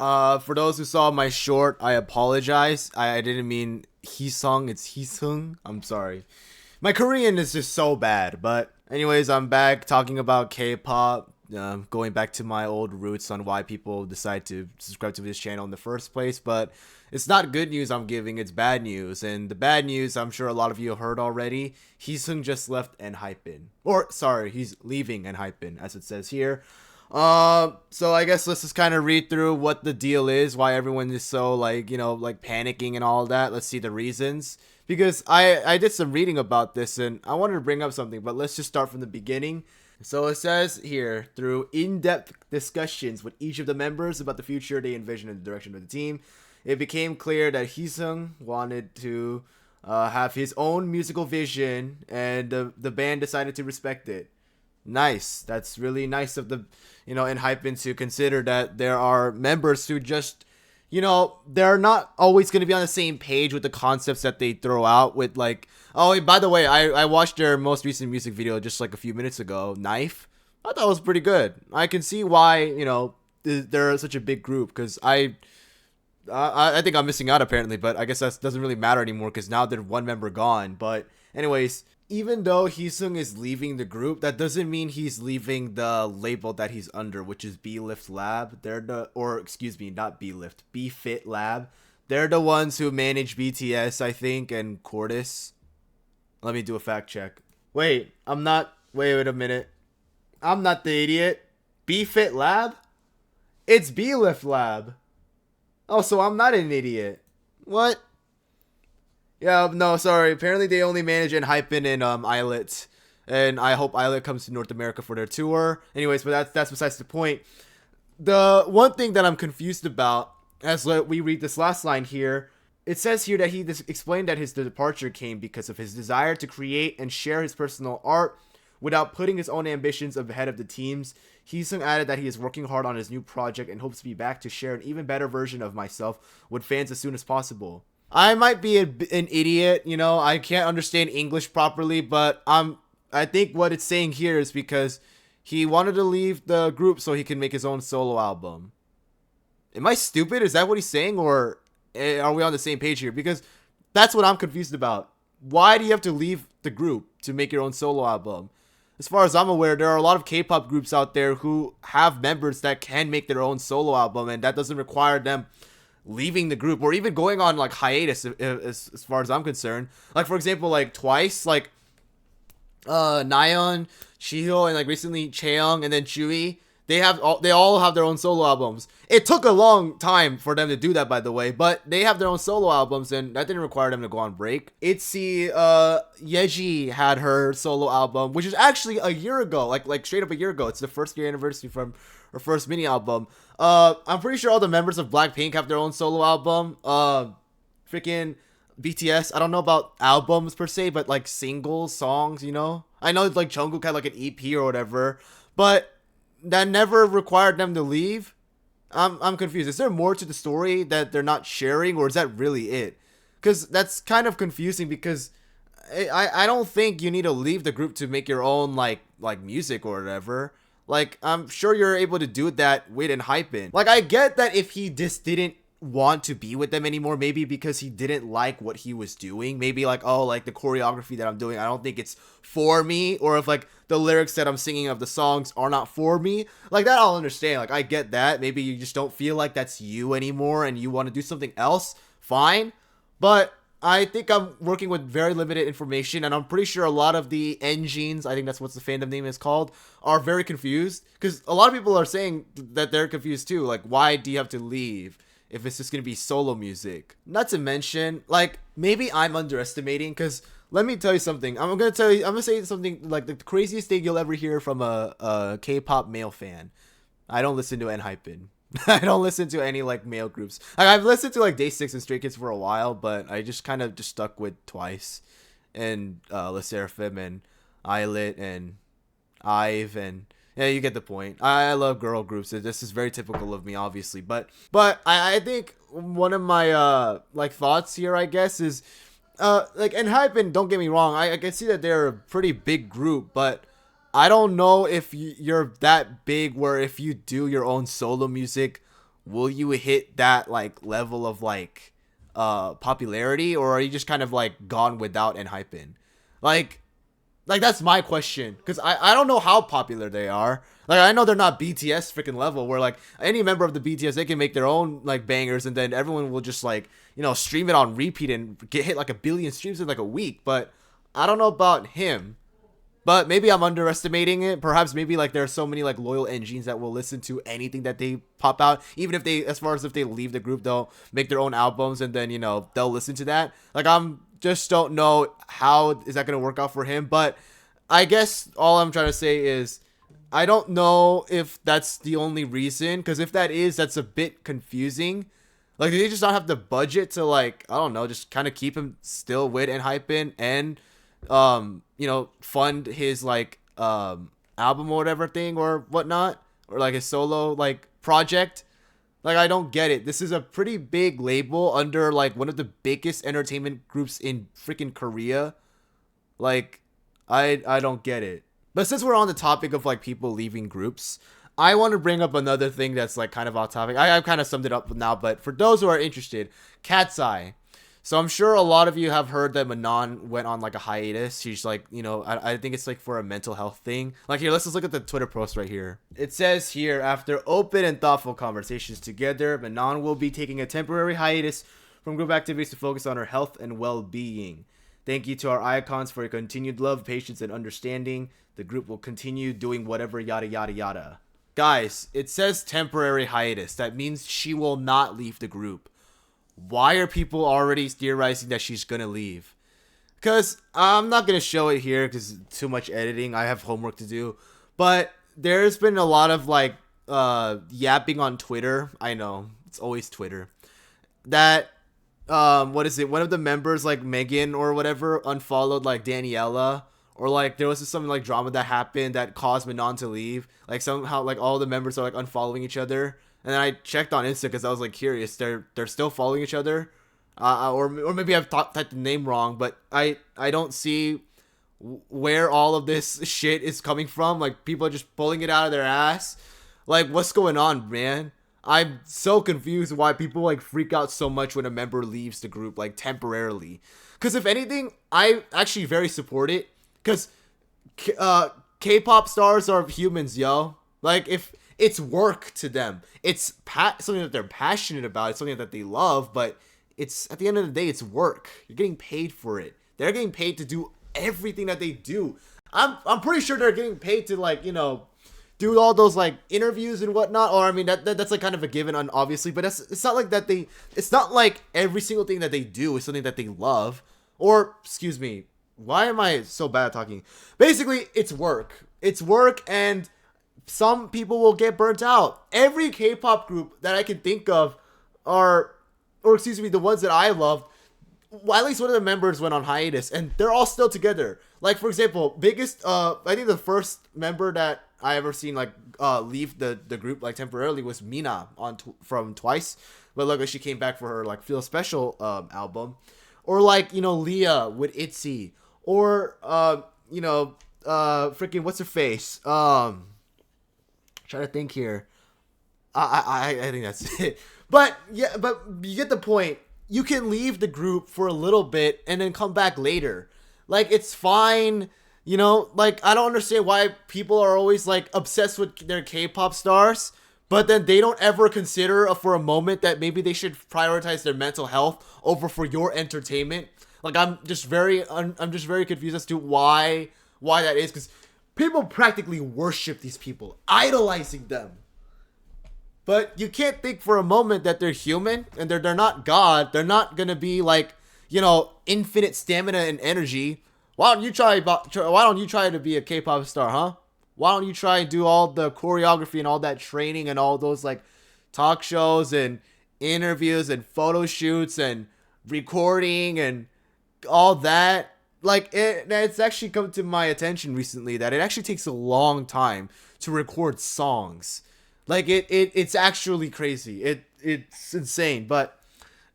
For those who saw my short, I apologize. I didn't mean Heeseung, it's Heeseung. I'm sorry. My Korean is just so bad. But anyways, I'm back talking about K-pop. Going back to my old roots on why people decide to subscribe to this channel in the first place. But it's not good news I'm giving, it's bad news. And the bad news, I'm sure a lot of you have heard already. Heeseung just left ENHYPEN. Or, sorry, he's leaving ENHYPEN, as it says here. So I guess let's just kind of read through what the deal is, why everyone is so like panicking and all that. Let's see the reasons, because I did some reading about this and I wanted to bring up something, but let's just start from the beginning. So it says here, through in-depth discussions with each of the members about the future they envision and the direction of the team, it became clear that Heeseung wanted to have his own musical vision, and the band decided to respect it. Nice. That's really nice of the, ENHYPEN to consider that there are members who just, they're not always going to be on the same page with the concepts that they throw out with, like, oh, by the way, I watched their most recent music video just like a few minutes ago, Knife. I thought it was pretty good. I can see why, they're such a big group, because I think I'm missing out apparently, but I guess that doesn't really matter anymore because now they're one member gone. But anyways, even though Heeseung is leaving the group, that doesn't mean he's leaving the label that he's under, which is B-Lift Lab. Not B-Lift, B-Fit Lab. They're the ones who manage BTS, I think, and Cordis. Let me do a fact check. Wait a minute. I'm not the idiot. B-Fit Lab? It's B-Lift Lab. Oh, so I'm not an idiot. What? Yeah, no, sorry. Apparently they only manage ENHYPEN and Islet. And I hope Islet comes to North America for their tour. Anyways, but that's besides the point. The one thing that I'm confused about, as we read this last line here, it says here that he explained that his departure came because of his desire to create and share his personal art without putting his own ambitions ahead of the team's. Heeseung added that he is working hard on his new project and hopes to be back to share an even better version of myself with fans as soon as possible. I might be an idiot, I can't understand English properly, but I think what it's saying here is because he wanted to leave the group so he can make his own solo album. Am I stupid? Is that what he's saying, or are we on the same page here? Because that's what I'm confused about. Why do you have to leave the group to make your own solo album? As far as I'm aware, there are a lot of K-pop groups out there who have members that can make their own solo album, and that doesn't require them leaving the group or even going on like hiatus, as far as I'm concerned. Like, for example, like Twice, like Nayeon, Shihyo, and like recently Chaeyoung and then Chewie, they all have their own solo albums. It took a long time for them to do that, by the way, but they have their own solo albums, and that didn't require them to go on break. ITZY, Yeji had her solo album, which is actually a year ago, like straight up a year ago. It's the first year anniversary from her first mini album. I'm pretty sure all the members of Blackpink have their own solo album. Freaking BTS, I don't know about albums per se, but like singles, songs, I know like Jungkook had like an EP or whatever, but that never required them to leave. I'm confused. Is there more to the story that they're not sharing, or is that really it? Because that's kind of confusing, because I don't think you need to leave the group to make your own like music or whatever. Like, I'm sure you're able to do that with ENHYPEN. Like, I get that if he just didn't want to be with them anymore, maybe because he didn't like what he was doing, maybe like, oh, like the choreography that I'm doing, I don't think it's for me, or if like the lyrics that I'm singing of the songs are not for me, like that I'll understand. Like, I get that maybe you just don't feel like that's you anymore and you want to do something else, fine. But I think I'm working with very limited information, and I'm pretty sure a lot of the ENGENES, I think that's what the fandom name is called, are very confused, because a lot of people are saying that they're confused too. Like, why do you have to leave if it's just gonna be solo music? Not to mention, like, maybe I'm underestimating, because let me tell you something. I'm gonna say something like the craziest thing you'll ever hear from a K-pop male fan. I don't listen to ENHYPEN. I don't listen to any like male groups. Like, I've listened to like Day 6 and Stray Kids for a while, but I just kind of just stuck with Twice and LE SSERAFIM and Islet and IVE, and yeah, you get the point. I love girl groups. This is very typical of me, obviously, but I think one of my like thoughts here, I guess, is like ENHYPEN, don't get me wrong, I can see that they're a pretty big group, but I don't know if you're that big where if you do your own solo music, will you hit that like level of like popularity, or are you just kind of like gone without ENHYPEN? Like that's my question, because I don't know how popular they are. Like I know they're not BTS freaking level where like any member of the BTS, they can make their own like bangers and then everyone will just like, you know, stream it on repeat and get hit like 1 billion streams in like a week. But I don't know about him. But maybe I'm underestimating it. Perhaps maybe like there are so many like loyal NGENES that will listen to anything that they pop out. Even if they, as far as if they leave the group, they'll make their own albums and then, you know, they'll listen to that. Like I'm just don't know how is that going to work out for him. But I guess all I'm trying to say is I don't know if that's the only reason. Because if that is, that's a bit confusing. Like, do they just not have the budget to like, I don't know, just kind of keep him still with ENHYPEN and you know, fund his like album or whatever thing or whatnot, or like his solo like project? Like I don't get it. This is a pretty big label under like one of the biggest entertainment groups in freaking Korea. Like I don't get it. But since we're on the topic of like people leaving groups, I want to bring up another thing that's like kind of off topic. I've kind of summed it up now, but for those who are interested, Cat's Eye. So I'm sure a lot of you have heard that Manon went on like a hiatus. She's like, you know, I think it's like for a mental health thing. Like here, let's just look at the Twitter post right here. It says here, after open and thoughtful conversations together, Manon will be taking a temporary hiatus from group activities to focus on her health and well-being. Thank you to our icons for your continued love, patience, and understanding. The group will continue doing whatever yada yada yada. Guys, it says temporary hiatus. That means she will not leave the group. Why are people already theorizing that she's gonna leave? Because I'm not gonna show it here because too much editing. I have homework to do. But there's been a lot of like yapping on Twitter. I know it's always Twitter. That what is it? One of the members, like Megan or whatever, unfollowed like Daniela, or like there was some like drama that happened that caused Manon to leave. Like somehow like all the members are like unfollowing each other. And then I checked on Insta because I was like curious. They're still following each other, or maybe I've typed the name wrong. But I don't see where all of this shit is coming from. Like people are just pulling it out of their ass. Like what's going on, man? I'm so confused why people like freak out so much when a member leaves the group like temporarily. Because if anything, I actually very support it. Because K-pop stars are humans, yo. Like if it's work to them. It's something that they're passionate about. It's something that they love, but it's at the end of the day, it's work. You're getting paid for it. They're getting paid to do everything that they do. I'm pretty sure they're getting paid to like, you know, do all those like interviews and whatnot. Or I mean that's like kind of a given, obviously, but it's not like that it's not like every single thing that they do is something that they love. Or excuse me, why am I so bad at talking? Basically, it's work. It's work, and some people will get burnt out. Every K-pop group that I can think of or excuse me, the ones that I loved, well, at least one of the members went on hiatus, and they're all still together. Like for example, biggest, I think the first member that I ever seen like leave the group like temporarily was Mina from Twice, but look, she came back for her like Feel Special album, or like, you know, Leah with ITZY, or you know, freaking what's her face, trying to think here. I think that's it. But yeah, but you get the point. You can leave the group for a little bit and then come back later. Like it's fine, you know. Like I don't understand why people are always like obsessed with their K-pop stars, but then they don't ever consider for a moment that maybe they should prioritize their mental health over for your entertainment. Like I'm just very confused as to why that is, because people practically worship these people, idolizing them. But you can't think for a moment that they're human and they're not God. They're not gonna be like, you know, infinite stamina and energy. Why don't you try to be a K-pop star, huh? Why don't you try and do all the choreography and all that training and all those like talk shows and interviews and photo shoots and recording and all that? Like it's actually come to my attention recently that it actually takes a long time to record songs. Like it's actually crazy. It's insane. But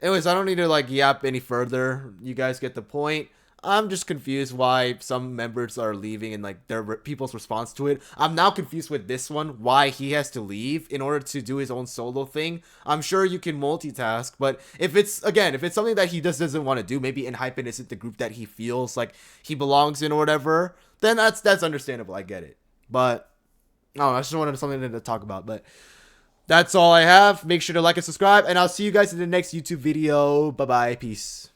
anyways, I don't need to like yap any further. You guys get the point. I'm just confused why some members are leaving and like their people's response to it. I'm now confused with this one, why he has to leave in order to do his own solo thing. I'm sure you can multitask, but if it's something that he just doesn't want to do, maybe ENHYPEN isn't the group that he feels like he belongs in or whatever, then that's understandable. I get it. But no, I just wanted something to talk about. But that's all I have. Make sure to like and subscribe, and I'll see you guys in the next YouTube video. Bye bye. Peace.